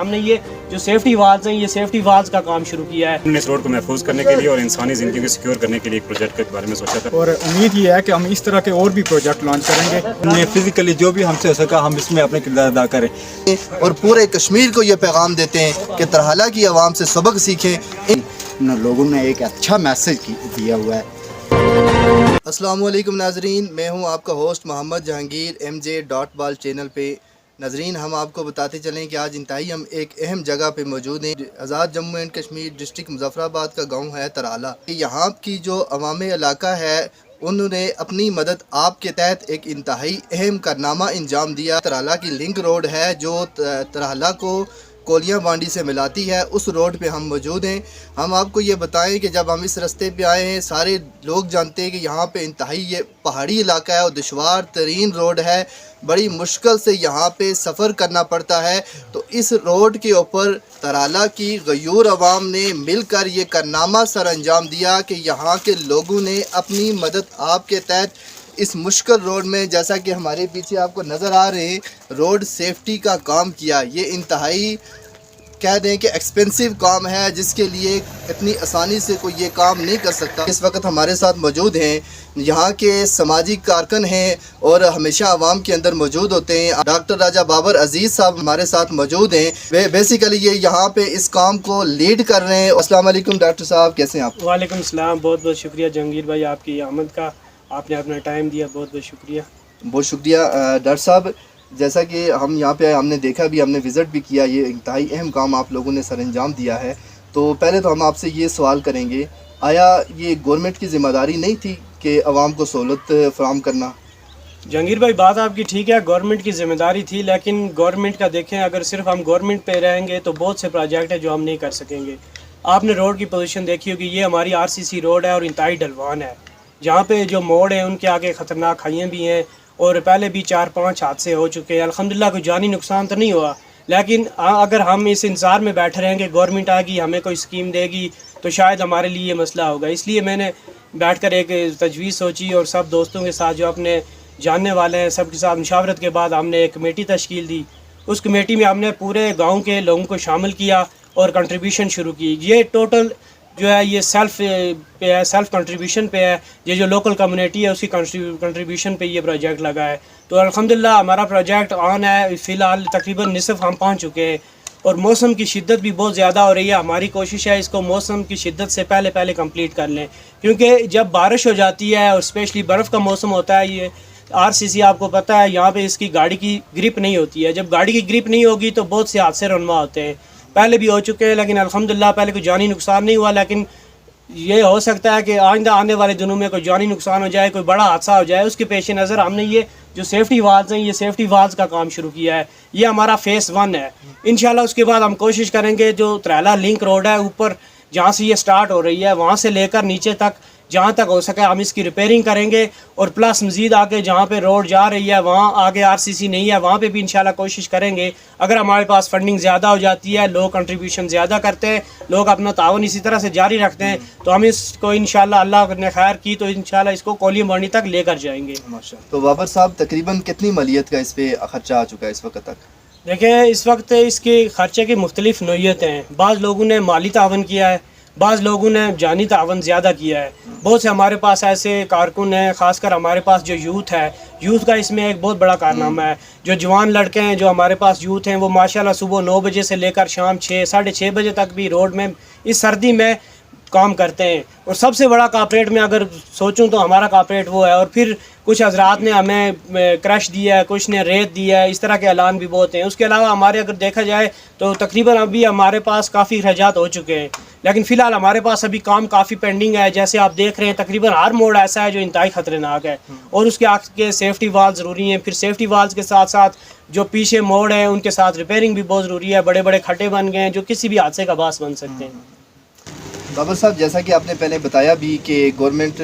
ہم نے یہ جو سیفٹی والز ہیں یہ سیفٹی والز کا کام شروع کیا ہے. ہم نے اس روڈ کو محفوظ کرنے کے لیے اور انسانی زندگی کو سیکیور کرنے کے لیے ایک پروجیکٹ کے بارے میں سوچا تھا, اور امید یہ ہے کہ ہم اس طرح کے اور بھی پروجیکٹ لانچ کریں گے. ہم نے فزیکلی جو بھی ہم سے ہو سکا ہم اس میں اپنے کردار ادا کریں اور پورے کشمیر کو یہ پیغام دیتے ہیں کہ ترحالہ کی عوام سے سبق سیکھیں. ان لوگوں نے ایک اچھا میسج دیا ہوا ہے. السلام علیکم ناظرین, میں ہوں آپ کا ہوسٹ محمد جہانگیر MJ.bal چینل پہ. ناظرین, ہم آپ کو بتاتے چلیں کہ آج انتہائی ہم ایک اہم جگہ پہ موجود ہیں. آزاد جموں اینڈ کشمیر ڈسٹرکٹ مظفر آباد کا گاؤں ہے ترحالہ. یہاں کی جو عوام علاقہ ہے انہوں نے اپنی مدد آپ کے تحت ایک انتہائی اہم کارنامہ انجام دیا. ترحالہ کی لنک روڈ ہے جو ترحالہ کو کولیاں بانڈی سے ملاتی ہے, اس روڈ پہ ہم موجود ہیں. ہم آپ کو یہ بتائیں کہ جب ہم اس رستے پہ آئے ہیں سارے لوگ جانتے ہیں کہ یہاں پہ انتہائی یہ پہاڑی علاقہ ہے اور دشوار ترین روڈ ہے, بڑی مشکل سے یہاں پہ سفر کرنا پڑتا ہے. تو اس روڈ کے اوپر ترحالہ کی غیور عوام نے مل کر یہ کارنامہ سر انجام دیا کہ یہاں کے لوگوں نے اپنی مدد آپ کے تحت اس مشکل روڈ میں, جیسا کہ ہمارے پیچھے آپ کو نظر آ رہے ہیں, روڈ سیفٹی کا کام کیا. یہ انتہائی کہہ دیں کہ ایکسپینسو کام ہے جس کے لیے اتنی آسانی سے کوئی یہ کام نہیں کر سکتا. اس وقت ہمارے ساتھ موجود ہیں یہاں کے سماجی کارکن ہیں اور ہمیشہ عوام کے اندر موجود ہوتے ہیں. ڈاکٹر راجہ بابر عزیز صاحب ہمارے ساتھ موجود ہیں. بیسیکلی یہ یہاں پہ اس کام کو لیڈ کر رہے ہیں. السلام علیکم ڈاکٹر صاحب, کیسے ہیں آپ؟ وعلیکم السلام, بہت بہت شکریہ جہانگیر بھائی آپ کی آمد کا, آپ نے اپنا ٹائم دیا, بہت بہت شکریہ. بہت شکریہ ڈاکٹر صاحب. جیسا کہ ہم یہاں پہ ہم نے دیکھا بھی, ہم نے وزٹ بھی کیا, یہ انتہائی اہم کام آپ لوگوں نے سر انجام دیا ہے. تو پہلے تو ہم آپ سے یہ سوال کریں گے, آیا یہ گورنمنٹ کی ذمہ داری نہیں تھی کہ عوام کو سہولت فراہم کرنا؟ جہانگیر بھائی بات آپ کی ٹھیک ہے, گورنمنٹ کی ذمہ داری تھی, لیکن گورنمنٹ کا دیکھیں اگر صرف ہم گورنمنٹ پہ رہیں گے تو بہت سے پروجیکٹ ہیں جو ہم نہیں کر سکیں گے. آپ نے روڈ کی پوزیشن دیکھی ہوگی, یہ ہماری RCC روڈ ہے اور انتہائی ڈھلوان ہے. جہاں پہ جو موڑ ہیں ان کے آگے خطرناک کھائیاں بھی ہیں اور پہلے بھی 4-5 حادثے ہو چکے ہیں. الحمدللہ کوئی جانی نقصان تو نہیں ہوا, لیکن اگر ہم اس انتظار میں بیٹھے رہیں گے گورنمنٹ آئے گی ہمیں کوئی اسکیم دے گی تو شاید ہمارے لیے یہ مسئلہ ہوگا. اس لیے میں نے بیٹھ کر ایک تجویز سوچی اور سب دوستوں کے ساتھ جو اپنے جاننے والے ہیں سب کے ساتھ مشاورت کے بعد ہم نے ایک کمیٹی تشکیل دی. اس کمیٹی میں ہم نے پورے گاؤں کے لوگوں کو شامل کیا اور کنٹریبیوشن شروع کی. یہ ٹوٹل جو ہے یہ سیلف پہ ہے, سیلف کنٹریبیوشن پہ ہے. یہ جو لوکل کمیونٹی ہے اس کی کنٹریبیوشن پہ یہ پروجیکٹ لگا ہے. تو الحمدللہ ہمارا پروجیکٹ آن ہے, فی الحال تقریباً نصف ہم پہنچ چکے ہیں اور موسم کی شدت بھی بہت زیادہ ہو رہی ہے. ہماری کوشش ہے اس کو موسم کی شدت سے پہلے کمپلیٹ کر لیں, کیونکہ جب بارش ہو جاتی ہے اور اسپیشلی برف کا موسم ہوتا ہے, یہ RCC آپ کو پتہ ہے یہاں پہ اس کی گاڑی کی گرپ نہیں ہوتی ہے. جب گاڑی کی گرپ نہیں ہوگی تو بہت سے حادثے رونما ہوتے ہیں, پہلے بھی ہو چکے ہیں, لیکن الحمدللہ پہلے کوئی جانی نقصان نہیں ہوا. لیکن یہ ہو سکتا ہے کہ آئندہ آنے والے دنوں میں کوئی جانی نقصان ہو جائے, کوئی بڑا حادثہ ہو جائے. اس کے پیش نظر ہم نے یہ جو سیفٹی والز ہیں یہ سیفٹی والز کا کام شروع کیا ہے. یہ ہمارا فیس 1 ہے. انشاءاللہ اس کے بعد ہم کوشش کریں گے جو ترحالہ لنک روڈ ہے اوپر جہاں سے یہ سٹارٹ ہو رہی ہے وہاں سے لے کر نیچے تک جہاں تک ہو سکے ہم اس کی ریپیئرنگ کریں گے, اور پلس مزید آگے جہاں پہ روڈ جا رہی ہے وہاں آگے RCC نہیں ہے وہاں پہ بھی انشاءاللہ کوشش کریں گے. اگر ہمارے پاس فنڈنگ زیادہ ہو جاتی ہے, لوگ کنٹریبیوشن زیادہ کرتے ہیں, لوگ اپنا تعاون اسی طرح سے جاری رکھتے ہیں, تو ہم اس کو انشاءاللہ اللہ نے خیر کی تو انشاءاللہ اس کو کولیاں بانڈی تک لے کر جائیں گے. تو بابر صاحب تقریباً کتنی مالیت کا اس پہ خرچہ آ چکا ہے اس وقت تک؟ دیکھیں اس وقت اس کے خرچے کی مختلف نوعیتیں ہیں. بعض لوگوں نے مالی تعاون کیا ہے, بعض لوگوں نے جانی تعاون زیادہ کیا ہے. بہت سے ہمارے پاس ایسے کارکن ہیں, خاص کر ہمارے پاس جو یوتھ ہے, یوتھ کا اس میں ایک بہت بڑا کارنامہ ہے. جو جوان لڑکے ہیں جو ہمارے پاس یوتھ ہیں وہ ماشاءاللہ صبح 9 بجے سے لے کر شام 6-6:30 بجے تک بھی روڈ میں اس سردی میں کام کرتے ہیں. اور سب سے بڑا کارپوریٹ میں اگر سوچوں تو ہمارا کارپوریٹ وہ ہے. اور پھر کچھ حضرات نے ہمیں کرش دیا ہے, کچھ نے ریت دیا ہے, اس طرح کے اعلان بھی بہت ہیں. اس کے علاوہ ہمارے اگر دیکھا جائے تو تقریباً ابھی ہمارے پاس کافی اخراجات ہو چکے ہیں, لیکن فی الحال ہمارے پاس ابھی کام کافی پینڈنگ ہے. جیسے آپ دیکھ رہے ہیں تقریباً ہر موڑ ایسا ہے جو انتہائی خطرناک ہے اور اس کے آگے سیفٹی وال ضروری ہیں. پھر سیفٹی والز کے ساتھ ساتھ جو پیچھے موڑ ہیں ان کے ساتھ ریپیئرنگ بھی بہت ضروری ہے. بڑے بڑے کھڈے بن گئے ہیں جو کسی بھی حادثے کا باعث بن سکتے ہیں. بابر صاحب جیسا کہ آپ نے پہلے بتایا بھی کہ گورنمنٹ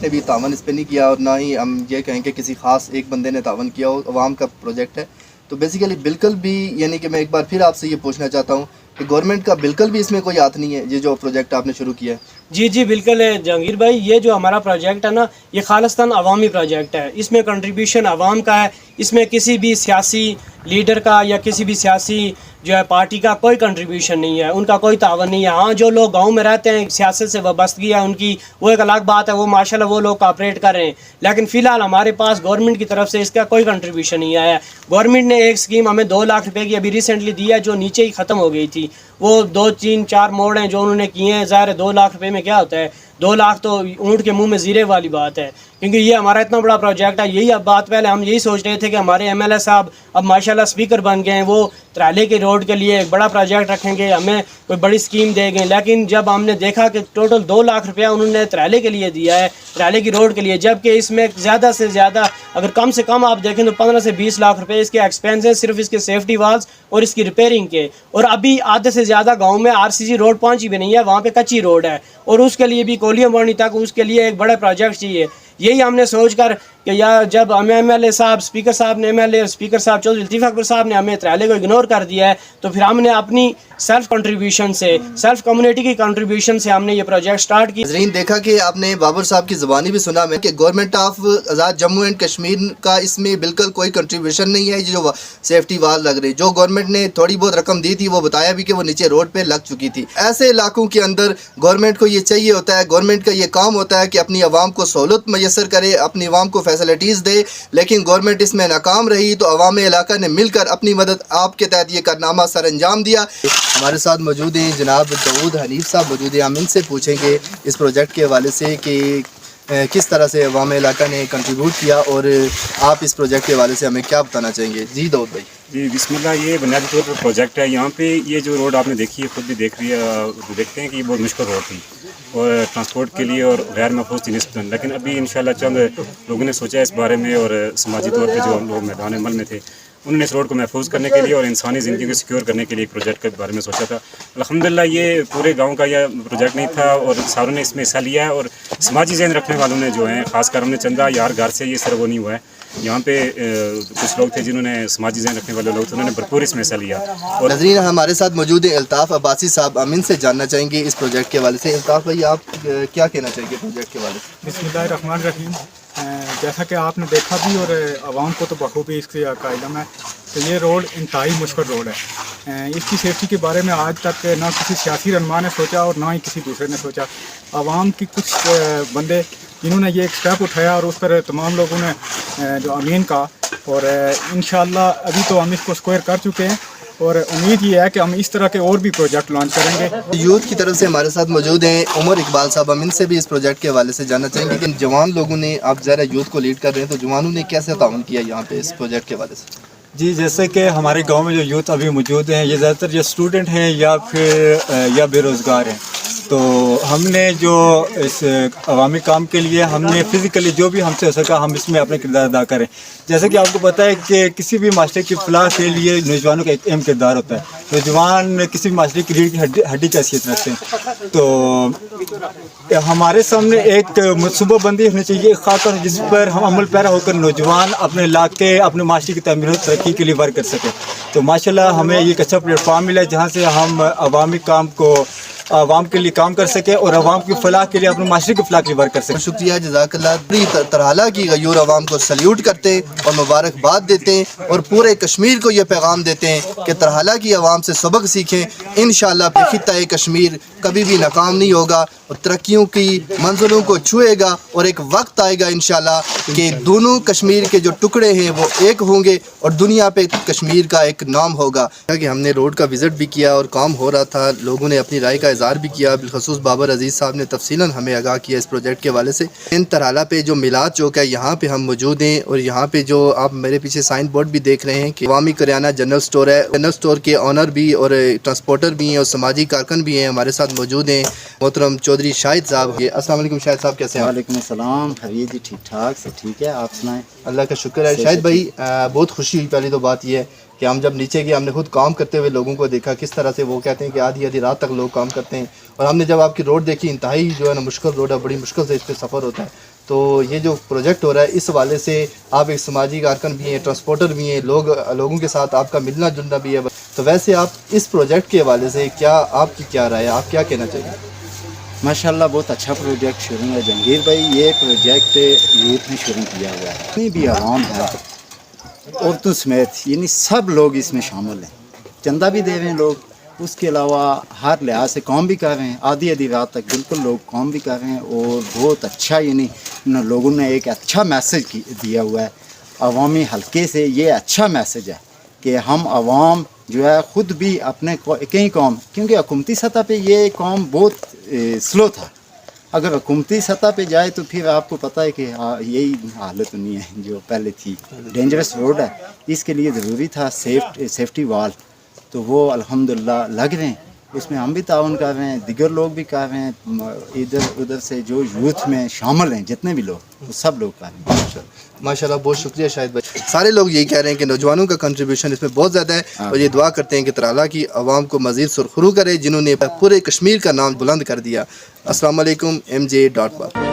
نے بھی تعاون اس پہ نہیں کیا, اور نہ ہی ہم یہ کہیں کہ کسی خاص ایک بندے نے تعاون کیا ہو, عوام کا پروجیکٹ ہے. تو بیسیکلی بالکل بھی یعنی کہ میں ایک بار پھر آپ سے یہ پوچھنا چاہتا ہوں کہ گورنمنٹ کا بالکل بھی اس میں کوئی ہاتھ نہیں ہے, یہ جو پروجیکٹ آپ نے شروع کیا ہے؟ جی بالکل ہے جہانگیر بھائی, یہ جو ہمارا پروجیکٹ ہے نا یہ خالصتاً عوامی پروجیکٹ ہے. اس میں کنٹریبیوشن عوام کا ہے, اس میں کسی بھی سیاسی لیڈر کا یا کسی بھی سیاسی जो है पार्टी का कोई कंट्रीब्यूशन नहीं है, उनका कोई तावन नहीं है। हाँ, जो लोग गांव में रहते हैं, सियासत से वाबस्तगी है उनकी, वो एक अलग बात है, वो माशाल्लाह वो लोग कॉपरेट कर रहे हैं, लेकिन फ़िलहाल हमारे पास गवर्नमेंट की तरफ से इसका कोई कंट्रीब्यूशन नहीं आया है। गवर्नमेंट ने एक स्कीम हमें 2 लाख रुपए की अभी रिसेंटली दी है, जो नीचे ही ख़त्म हो गई थी। वो 2 3 4 मोड़ हैं जो उन्होंने किए हैं। ज़ाहिर है 2 लाख रुपए में क्या होता है, 2 लाख तो ऊँट के मुंह में ज़ीरे वाली बात है, क्योंकि ये हमारा इतना बड़ा प्रोजेक्ट है। यही अब बात पहले हम यही सोच रहे थे कि हमारे MLA साहब अब माशाल्लाह स्पीकर बन गए हैं, वो त्राले के रोड के लिए एक बड़ा प्रोजेक्ट रखेंगे, हमें कोई बड़ी स्कीम देंगे। लेकिन जब हमने देखा कि टोटल 2 लाख रुपया उन्होंने त्राले के लिए दिया है, त्राले की रोड के लिए, जबकि इसमें ज़्यादा से ज़्यादा अगर कम से कम आप देखें तो 15 से 20 लाख रुपए इसके एक्सपेंस हैं, सिर्फ इसके सेफ्टी वाल्स और इसकी रिपेयरिंग के। और अभी आधे से ज़्यादा गाँव में RCC रोड पहुँची भी नहीं है, वहाँ पर कच्ची रोड है, और उसके लिए भी कोलियां बॉर्नी तक उसके लिए एक बड़ा प्रोजेक्ट चाहिए। यही हमने सोच कर कि यार जब हमें MLA साहब, स्पीकर साहब ने, MLA स्पीकर साहब चौधरी लतीफ़ अकबर साहब ने हमें त्राले को इग्नोर कर दिया है, तो फिर हमने अपनी सेल्फ कंट्रीब्यूशन से, सेल्फ कम्युनिटी की कंट्रीब्यूशन से हमने ये प्रोजेक्ट स्टार्ट की। नाज़रीन, देखा कि आपने बाबर साहब की ज़ुबानी भी सुना मैं कि government of Azad Jammu and Kashmir का इसमें बिल्कुल कोई कंट्रीब्यूशन नहीं है। जो सेफ्टी वाल लग रही, जो गवर्नमेंट ने थोड़ी बहुत रकम दी थी, वो बताया भी कि वो नीचे रोड पे लग चुकी थी। ऐसे इलाकों के अंदर गवर्नमेंट को ये चाहिए होता है, गवर्नमेंट का ये काम होता है कि अपनी आवाम को सहूलत मैसर करे, अपनी आवाम को फैसिलिटीज़ दे, लेकिन गवर्नमेंट इसमें नाकाम रही। तो अवाम इलाका ने मिलकर अपनी मदद आपके तहत ये कारनामा सर अंजाम दिया। हमारे साथ मौजूद हैं जनाब दाऊद हनीफ साहब मौजूद हैं, हम इनसे पूछेंगे इस प्रोजेक्ट के हवाले से कि किस तरह से अवाम इलाका ने कंट्रीब्यूट किया, और आप इस प्रोजेक्ट के हवाले से हमें क्या बताना चाहेंगे। जी दाऊद भाई। जी बिस्मिल्लाह, ये बुनियादी तौर पर प्रोजेक्ट है। यहाँ पे ये जो रोड आपने देखी है, खुद भी देख रही है, देखते हैं कि ये बहुत मुश्किल रोड थी और ट्रांसपोर्ट के लिए और गैर महफूज थी निस्बतन। लेकिन अभी इंशाल्लाह चंद लोगों ने सोचा इस बारे में, और समाजी तौर पर जो हम लोग मैदान अमल में थे, उन्होंने इस रोड को महफूज करने के लिए और इंसानी ज़िंदगी को सिक्योर करने के लिए एक प्रोजेक्ट के बारे में सोचा था। अल्हम्दुलिल्लाह ये पूरे गांव का यह प्रोजेक्ट नहीं था, और सारों ने इसमें हिस्सा लिया है, और समाजी ज़हन रखने वालों ने जो हैं, खासकर हमने चंदा यार घर से ये सर वो नहीं हुआ है। यहाँ पे कुछ लोग थे जिन्होंने समाजी ज़हन रखने वाले लोग थे, उन्होंने भरपूर इसमें हिस्सा लिया। और नाज़रीन, हमारे साथ मौजूद है अल्ताफ़ अब्बासी साहब, हम इनसे जानना चाहेंगे इस प्रोजेक्ट के हवाले से। अल्ताफ़ भाई, आप क्या कहना चाहेंगे प्रोजेक्ट के हवाले से? बिस्मिल्लाहिर्रहमानिर्रहीम। जैसा कि आपने देखा भी और आवाम को तो बखूबी इसका का इल्म है, तो ये रोड इंतहाई मुश्किल रोड है। इसकी सेफ्टी के बारे में आज तक ना किसी सियासी रहनुमा ने सोचा और ना ही किसी दूसरे ने सोचा। आवाम की कुछ बंदे जिन्होंने ये एक स्टेप उठाया, और उस पर तमाम लोगों ने जो अमीन का, और इंशाअल्लाह अभी तो हम इसको स्क्वायर कर चुके हैं, और उम्मीद ये है कि हम इस तरह के और भी प्रोजेक्ट लॉन्च करेंगे। यूथ की तरफ से हमारे साथ मौजूद हैं उमर इकबाल साहब, हम इनसे भी इस प्रोजेक्ट के हवाले से जानना चाहेंगे कि जवान लोगों ने, आप ज़रा यूथ को लीड कर रहे हैं, तो जवानों ने कैसे ताउन किया यहाँ पे इस प्रोजेक्ट के हवाले से? जी, जैसे कि हमारे गांव में जो यूथ अभी मौजूद हैं, ये ज़्यादातर या स्टूडेंट हैं या फिर या बेरोज़गार हैं। तो हमने जो इस अवामी काम के लिए हमने फ़िज़िकली जो भी हमसे हो सका हम इसमें अपना किरदार अदा करें। जैसे कि आपको पता है कि किसी भी माशरे की फलाह के लिए नौजवानों का एक अहम किरदार होता है। नौजवान किसी भी माशरे की रीढ़ की हड्डी की हैसियत रखते हैं। तो हमारे सामने एक मनसूबा बंदी होनी चाहिए खाकर, जिस पर हम अमल पैरा होकर नौजवान अपने इलाके, अपने माशरे की तमीर और तरक्की के लिए वर्क कर सकें। तो माशाल्लाह हमें ये एक अच्छा प्लेटफॉर्म मिला है जहाँ से हम अवामी काम को आवाम के लिए काम कर सके और आवाम की फलाह के लिए, अपने माशरे की फलाह के लिए वर्क कर सके। शुक्रिया, जज़ाकल्लाह। पूरी तरहला की गयूर आवाम को सल्यूट करते हैं और मुबारकबाद देते हैं, और पूरे कश्मीर को ये पैगाम देते हैं कि तरहला की आवाम से सबक सीखें। इंशाअल्लाह खित्ता कश्मीर कभी भी नाकाम नहीं होगा और तरक्कियों की मंजिलों को छुएगा, और एक वक्त आएगा इंशाअल्लाह कि दोनों कश्मीर के जो टुकड़े हैं वो एक होंगे और दुनिया पे कश्मीर का एक नाम होगा। कि हमने रोड का विज़िट भी किया और काम हो रहा था, लोगों ने अपनी राय का इज़हार भी किया। बिलखसूस बाबर अजीज़ साहब ने तफसीलन हमें आगाह किया इस प्रोजेक्ट के हवाले से। इन तरहला पे जो मिलाद चौक है, यहाँ पे हम मौजूद हैं, और यहाँ पे जो आप मेरे पीछे साइन बोर्ड भी देख रहे हैं कि अवामी करियाना जनरल स्टोर है। जनरल स्टोर के ऑनर भी और ट्रांसपोर्टर भी हैं और समाजी कारकुन भी हैं, हमारे साथ मौजूद हैं मोहतरम चौधरी शाहिद साहब। अस्सलाम वालेकुम शाहिद साहब, कैसे हैं? वालेकुम अस्सलाम, हरीद जी ठीक ठाक से ठीक है, आप सुनाएं? अल्लाह का शुक्र है। शाहिद भाई, बहुत खुशी हुई। पहली तो बात यह है कि हम जब नीचे गए, हमने खुद काम करते हुए लोगों को देखा किस तरह से वो कहते हैं कि आधी आधी रात तक लोग काम करते हैं, और हमने जब आपकी रोड देखी, इंतहाई जो है ना मुश्किल रोड है, बड़ी मुश्किल से इस पर सफ़र होता है। तो ये जो प्रोजेक्ट हो रहा है, इस हवाले से आप एक समाजी कारकुन भी हैं, ट्रांसपोर्टर भी हैं, लोगों के साथ आपका मिलना जुलना भी है। तो वैसे आप इस प्रोजेक्ट के हवाले से क्या, आपकी क्या राय है, आप क्या कहना चाहिए? माशाल्लाह बहुत अच्छा प्रोजेक्ट शुरू है जहांगीर भाई। ये प्रोजेक्ट यूथ ने शुरू किया हुआ है, जितनी भी आवाम है, औरतों समेत, यानी सब लोग इसमें शामिल हैं। चंदा भी दे रहे हैं लोग, उसके अलावा हर लिहाज से काम भी कर रहे हैं, आधी रात तक बिल्कुल लोग काम भी कर रहे हैं। और बहुत अच्छा यानी इन लोगों ने एक अच्छा मैसेज दिया हुआ है अवामी हल्के से। ये अच्छा मैसेज है कि हम आवाम जो है ख़ुद भी अपने कई काम, क्योंकि हुकूमती सतह पे ये काम बहुत स्लो था, अगर हुकूमती सतह पे जाए तो फिर आपको पता है कि यही हालत नहीं है जो पहले थी। डेंजरस रोड है, इसके लिए ज़रूरी था सेफ्टी वाल, तो वो अल्हम्दुलिल्लाह लग रहे हैं, उसमें हम भी ताउन कर रहे हैं, दिगर लोग भी कर रहे हैं, इधर उधर से जो यूथ में शामिल हैं जितने भी लोग, वो सब लोग कर रहे हैं। माशाल्लाह, बहुत शुक्रिया शाहिद भाई। सारे लोग यही कह रहे हैं कि नौजवानों का कंट्रीब्यूशन इसमें बहुत ज़्यादा है और ये दुआ करते हैं कि ताला की आवाम को मज़ीद सुरखरू करे जिन्होंने पूरे कश्मीर का नाम बुलंद कर दिया। अस्सलाम वालेकुम, MJ.Bal।